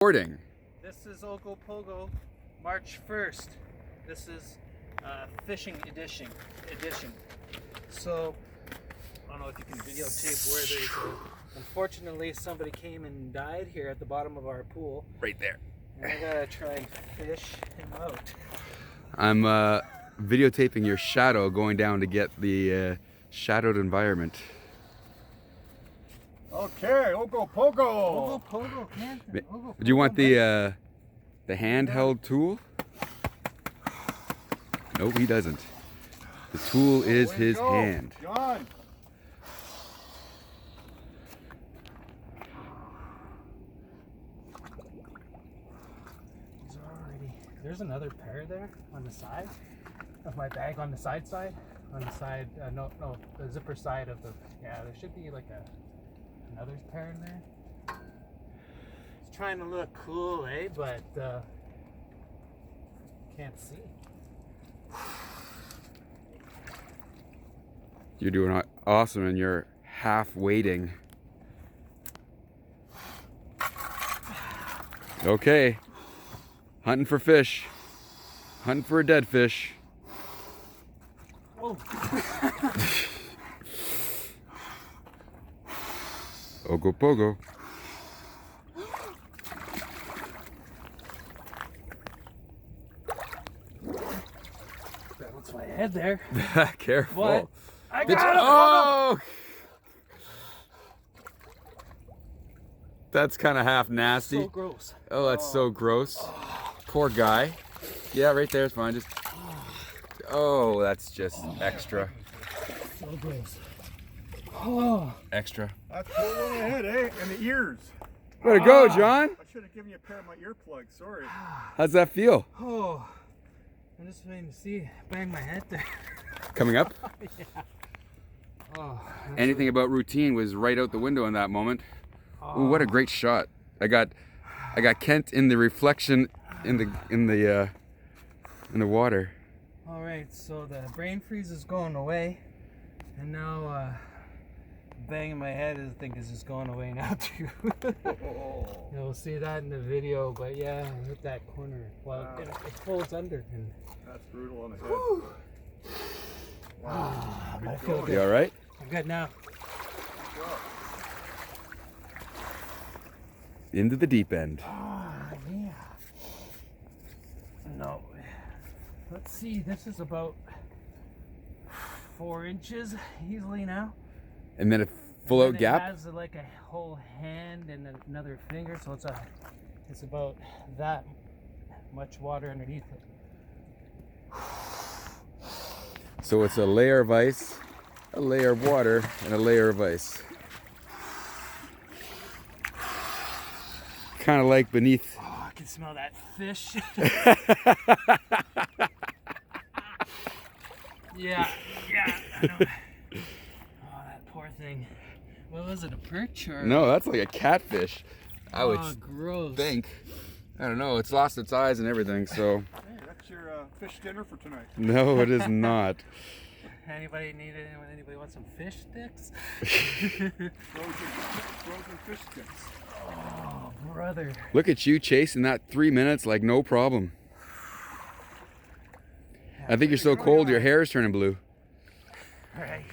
Recording. This is Ogopogo, March 1st. This is fishing edition. So, I don't know if you can videotape where there's unfortunately somebody came and died here at the bottom of our pool. Right there. And I gotta try and fish him out. I'm videotaping your shadow going down to get the shadowed environment. Okay, Ogopogo. Ogopogo, Canton. Ogopogo, Do you want the handheld tool? Nope, he doesn't. The tool is his hand. John. He's already. There's another pair there on the side of my bag, on the side. On the side, no, the zipper side of the. Yeah, there should be like another pair in there. It's trying to look cool, eh? But can't see. You're doing awesome and you're half waiting. Okay. Hunting for fish. Hunting for a dead fish. Oh. Ogopogo. That's my head there. Careful. What? I got it! Oh! That's kind of half nasty. So gross. Oh, that's so gross. Poor guy. Yeah, right there is fine. Just. Oh, that's just extra. So gross. Oh. Extra. That's cool on the head, eh? And the ears. Way to go, John. I should have given you a pair of my earplugs. Sorry. How's that feel? Oh. I'm just waiting to see. Bang my head there. Coming up? Yeah. Oh. Anything about routine was right out the window in that moment. Ooh, what a great shot! I got Kent in the reflection in the water. All right, so the brain freeze is going away, and now banging my head I think is just going away now too. You'll see that in the video, but yeah, I hit that corner. Well, it folds under. And That's brutal on the head. wow, I feel You good. all right? I'm good now. Into the deep end. Ah, yeah. No. Let's see. This is about 4 inches easily now. And then a full out gap. It has like a whole hand and another finger, so it's about that much water underneath it. So it's a layer of ice, a layer of water, and a layer of ice. Kind of like beneath. Oh, I can smell that fish. yeah. I know. Oh, that poor thing. What was it, a perch or? No, that's like a catfish. I would gross. think. I don't know. It's lost its eyes and everything. So. Hey, that's your fish dinner for tonight. No, it is not. Anybody want some fish sticks? Frozen fish sticks. Oh, brother. Look at you chasing that 3 minutes like no problem. I think you're so cold your hair is turning blue. Right.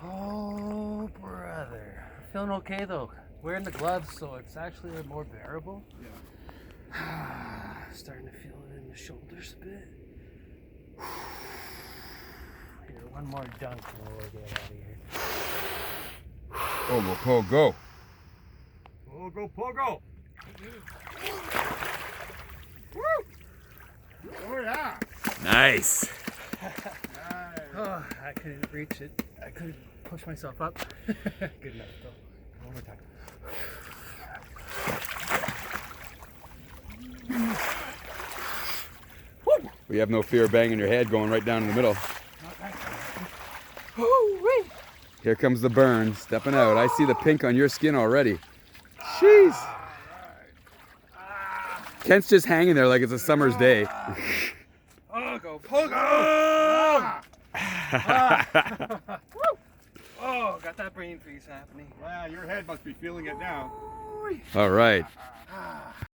Oh, brother. Feeling okay though. Wearing the gloves, so it's actually more bearable. Yeah. Starting to feel it in the shoulders a bit. Here, one more dunk and we'll get out of here. Ogopogo. Ogopogo. Woo! Oh yeah. Nice. Oh, I couldn't reach it. I couldn't push myself up. Good enough though. One more time. We have no fear of banging your head going right down in the middle. Oh, Here comes the burn, stepping out. I see the pink on your skin already. Jeez. Kent's just hanging there like it's a summer's day. Ogopogo! Ah! Oh, Oh, got that brain freeze happening. Well, your head must be feeling it now. All right.